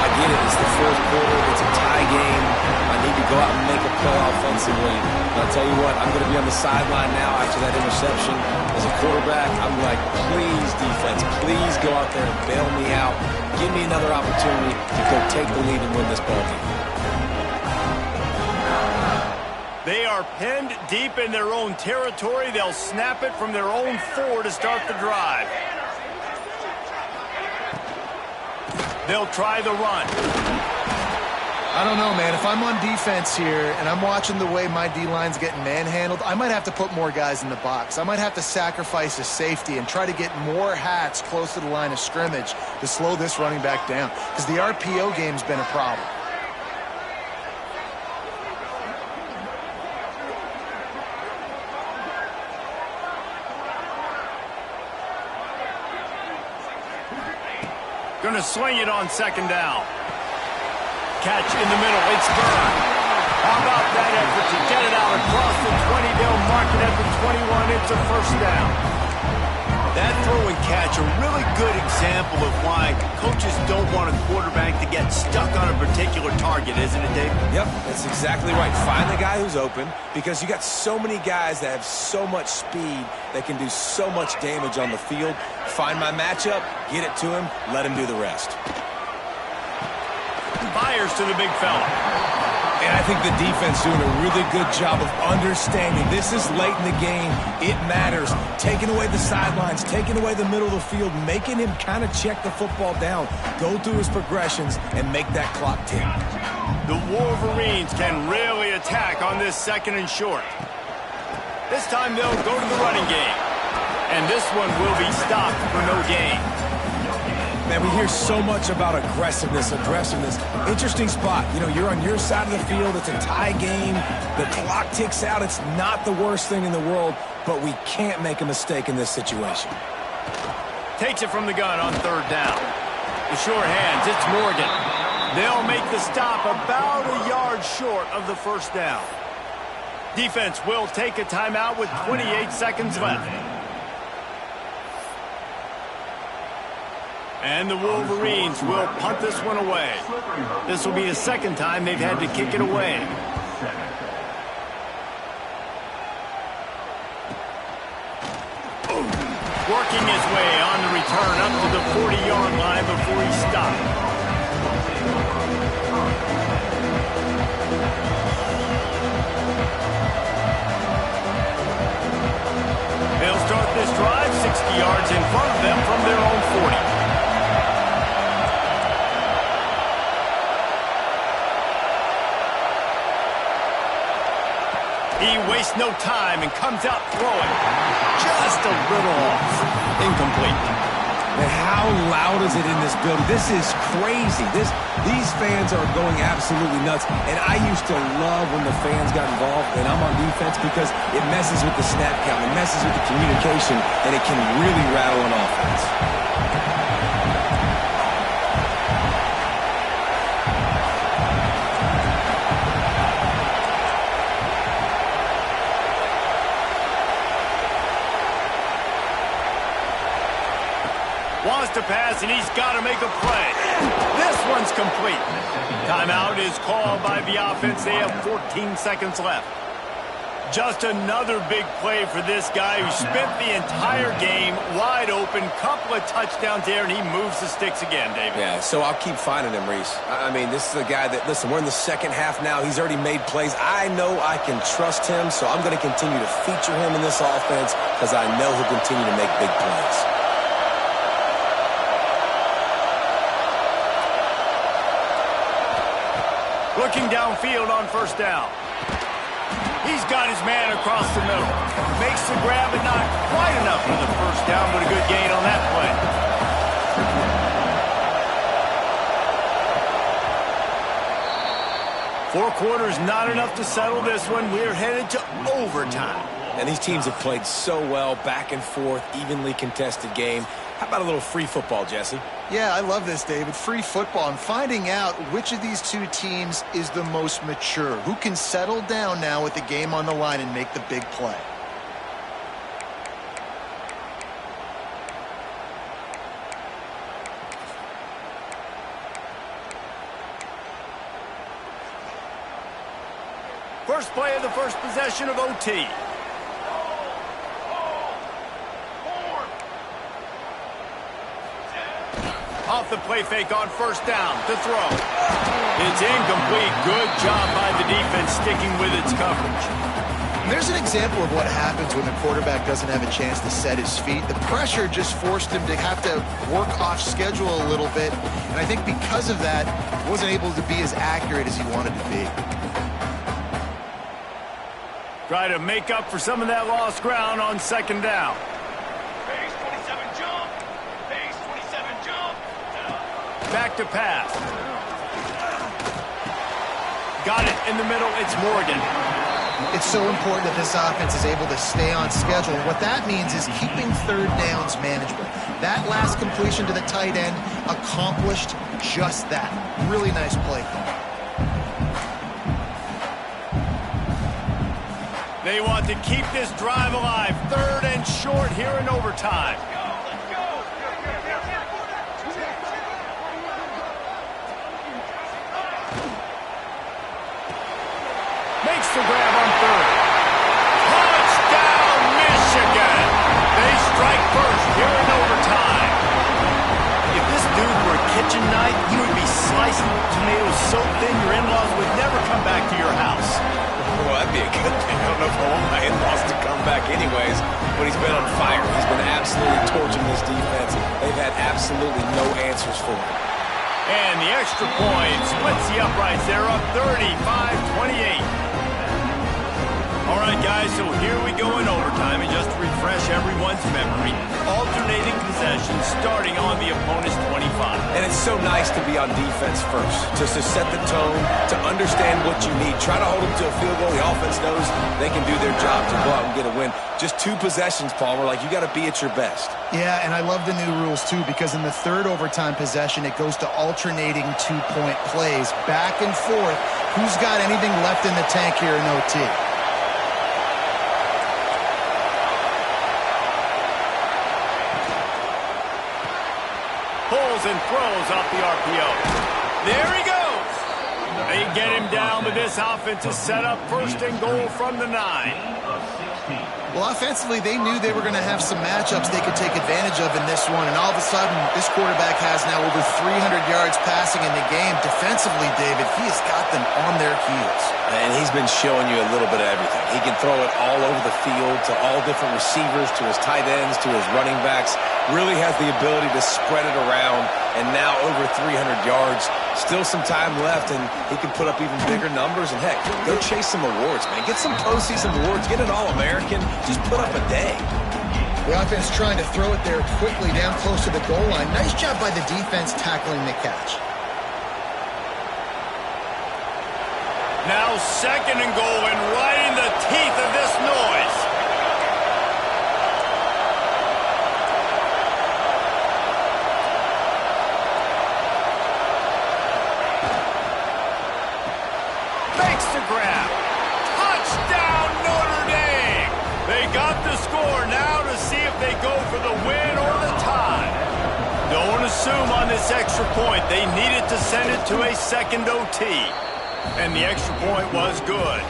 I get it. It's the fourth quarter. It's a tie game. I need to go out and make a play offensively. But I'll tell you what, I'm going to be on the sideline now after that interception. As a quarterback, I'm like, please, defense, please go out there and bail me out. Give me another opportunity to go take the lead and win this ball game. They are pinned deep in their own territory. They'll snap it from their own 4 to start the drive. They'll try the run. I don't know, man. If I'm on defense here and I'm watching the way my D-line's getting manhandled, I might have to put more guys in the box. I might have to sacrifice a safety and try to get more hats close to the line of scrimmage to slow this running back down, because the RPO game's been a problem. Going to swing it on second down. Catch in the middle. It's Byrne. How about that effort to get it out across the 20? They'll mark it at the 21. It's a first down. That throw and catch, a really good example of why coaches don't want a quarterback to get stuck on a particular target, isn't it, Dave? Yep, that's exactly right. Find the guy who's open, because you got so many guys that have so much speed that can do so much damage on the field. Find my matchup, get it to him, let him do the rest. Fires to the big fella. And I think the defense doing a really good job of understanding this is late in the game. It matters. Taking away the sidelines, taking away the middle of the field, making him kind of check the football down, go through his progressions, and make that clock tick. The Wolverines can really attack on this second and short. This time they'll go to the running game. And this one will be stopped for no gain. Man, we hear so much about aggressiveness. Interesting spot. You know, you're on your side of the field. It's a tie game. The clock ticks out. It's not the worst thing in the world, but we can't make a mistake in this situation. Takes it from the gun on third down. The sure hands, it's Morgan. They'll make the stop about a yard short of the first down. Defense will take a timeout with 28 seconds left. And the Wolverines will punt this one away. This will be the second time they've had to kick it away. Working his way on the return up to the 40-yard line before he stopped. They'll start this drive 60 yards in front of them from their own 40. He wastes no time and comes out throwing. Just a little off. Incomplete. And how loud is it in this building? This is crazy. These fans are going absolutely nuts. And I used to love when the fans got involved, and I'm on defense, because it messes with the snap count, it messes with the communication, and it can really rattle an offense. Wants to pass, and he's got to make a play. This one's complete. Timeout is called by the offense. They have 14 seconds left. Just another big play for this guy who spent the entire game wide open. Couple of touchdowns there, and he moves the sticks again, David. Yeah, so I'll keep finding him, Reese. I mean, this is a guy that, listen, we're in the second half now. He's already made plays. I know I can trust him, so I'm going to continue to feature him in this offense, because I know he'll continue to make big plays. Looking downfield on first down. He's got his man across the middle. Makes the grab, but not quite enough for the first down, but a good gain on that play. 4 quarters, not enough to settle this one. We're headed to overtime. And these teams have played so well, back and forth, evenly contested game. How about a little free football, Jesse? Yeah, I love this, David. Free football. I'm finding out which of these two teams is the most mature. Who can settle down now with the game on the line and make the big play? first play of the first possession of OT. Off the play fake on first down to throw. It's incomplete. Good job by the defense sticking with its coverage. There's an example of what happens when the quarterback doesn't have a chance to set his feet. The pressure just forced him to have to work off schedule a little bit. And I think because of that, he wasn't able to be as accurate as he wanted to be. Try to make up for some of that lost ground on second down. Back to pass. Got it in the middle. It's Morgan. It's so important that this offense is able to stay on schedule. What that means is keeping third downs manageable. That last completion to the tight end accomplished just that. Really nice play call. They want to keep this drive alive. Third and short here in overtime. Makes the grab on third. Touchdown, Michigan! They strike first here in overtime. If this dude were a kitchen knife, he would be slicing tomatoes so thin your in-laws would never come back to your house. Well, that'd be a good thing. I don't know if I want my in-laws to come back anyways, but he's been on fire. He's been absolutely torching this defense. They've had absolutely no answers for him. And the extra point splits the uprights. They're up 35-28. All right, guys, so here we go in overtime. And just to refresh everyone's memory, alternating possessions starting on the opponent's 25. And it's so nice to be on defense first, just to set the tone, to understand what you need. Try to hold them to a field goal. The offense knows they can do their job to go out and get a win. Just 2 possessions, Palmer. Like, you got to be at your best. Yeah, and I love the new rules, too, because in the third overtime possession, it goes to alternating 2-point plays, back and forth. Who's got anything left in the tank here in OT? Pulls and throws off the RPO. There he goes. They get him down, but this offense is set up first and goal from the 9. Well, offensively, they knew they were going to have some matchups they could take advantage of in this one, and all of a sudden, this quarterback has now over 300 yards passing in the game. Defensively, David, he has got them on their heels. And he's been showing you a little bit of everything. He can throw it all over the field to all different receivers, to his tight ends, to his running backs. Really has the ability to spread it around, and now over 300 yards. Still some time left, and he can put up even bigger numbers. And, heck, go chase some awards, man. Get some postseason awards. Get an All-American. Just put up a day. The offense trying to throw it there quickly down close to the goal line. Nice job by the defense tackling the catch. Now second and goal, and right in the teeth of this noise. Makes the grab. Touchdown, Notre Dame! They got the score now to see if they go for the win or the tie. Don't assume on this extra point. They needed to send it to a second OT. And the extra point was good.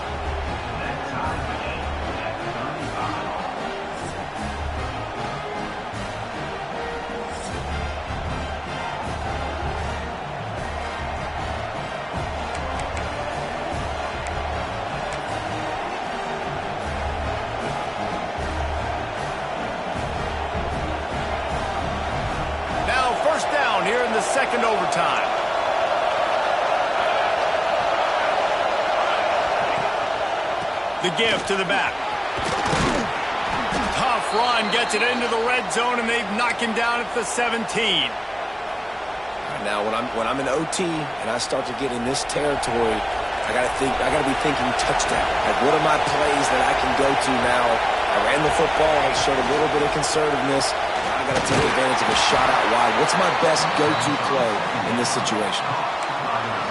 Now first down here in the second overtime. The give to the back. Tough run, gets it into the red zone, and they've knocked him down at the 17. Now, when I'm in OT and I start to get in this territory, I gotta be thinking touchdown. Like, what are my plays that I can go to now? I ran the football, I showed a little bit of conservativeness. Now I gotta take advantage of a shot out wide. What's my best go-to play in this situation?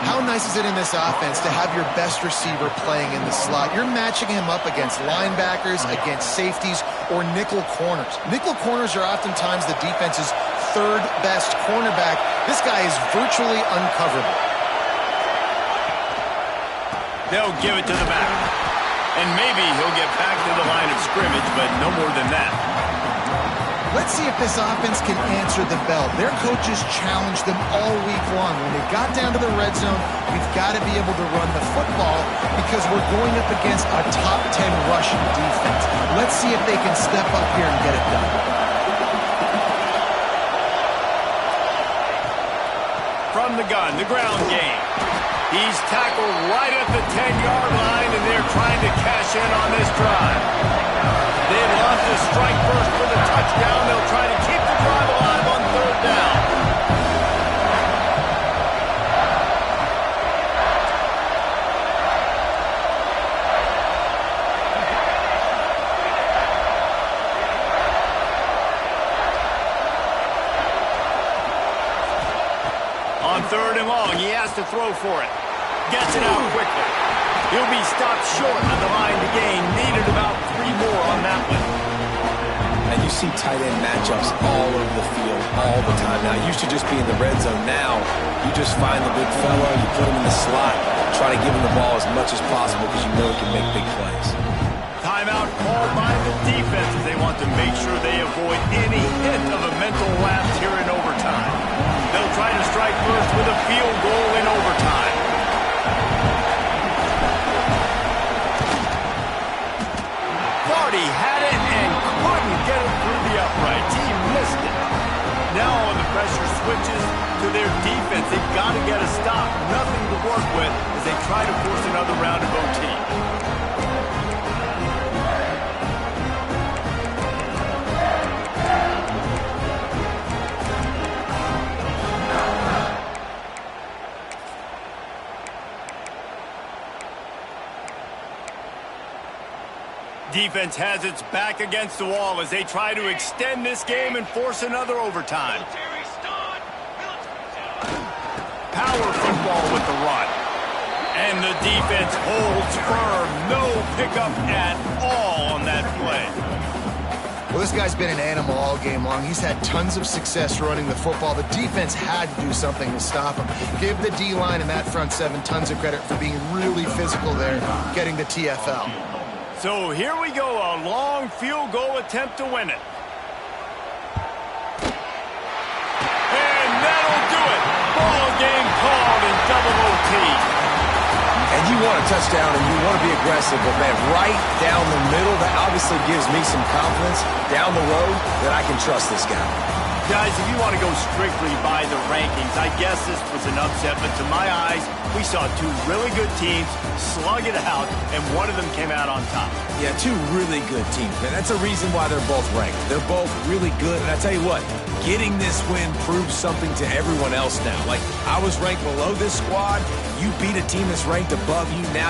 How nice is it in this offense to have your best receiver playing in the slot? You're matching him up against linebackers, against safeties, or nickel corners. Nickel corners are oftentimes the defense's third best cornerback. This guy is virtually uncoverable. They'll give it to the back. And maybe he'll get back to the line of scrimmage, but no more than that. Let's see if this offense can answer the bell. Their coaches challenged them all week long. When they got down to the red zone, we've got to be able to run the football because we're going up against a top 10 rushing defense. Let's see if they can step up here and get it done. From the gun, the ground game. He's tackled right at the 10-yard line, and they're trying to cash in on this drive. They launch a strike first for the touchdown. They'll try to keep the drive alive on third down. On third and long, he has to throw for it. Gets it out quickly. He'll be stopped short on the line to gain. Needed about 3 more on that one. And you see tight end matchups all over the field all the time. Now, it used to just be in the red zone. Now, you just find the big fella, you put him in the slot, try to give him the ball as much as possible because you know he can make big plays. Timeout called by the defense as they want to make sure they avoid any hint of a mental lapse here in overtime. They'll try to strike first with a field goal in overtime. Thought he had it and couldn't get it through the uprights. He missed it. Now when the pressure switches to their defense, they've got to get a stop. Nothing to work with as they try to force another round of OT. Defense has its back against the wall as they try to extend this game and force another overtime. Power football with the run. And the defense holds firm. No pickup at all on that play. Well, this guy's been an animal all game long. He's had tons of success running the football. The defense had to do something to stop him. Give the D-line and that front seven tons of credit for being really physical there, getting the TFL. So here we go, a long field goal attempt to win it. And that'll do it. Ball game called in double OT. And you want a touchdown and you want to be aggressive, but man, right down the middle, that obviously gives me some confidence down the road that I can trust this guy. Guys, if you want to go strictly by the rankings, I guess this was an upset, but to my eyes, we saw 2 really good teams slug it out, and one of them came out on top. Yeah, 2 really good teams, man. That's a reason why they're both ranked. They're both really good, and I tell you what, getting this win proves something to everyone else now. Like, I was ranked below this squad. You beat a team that's ranked above you. Now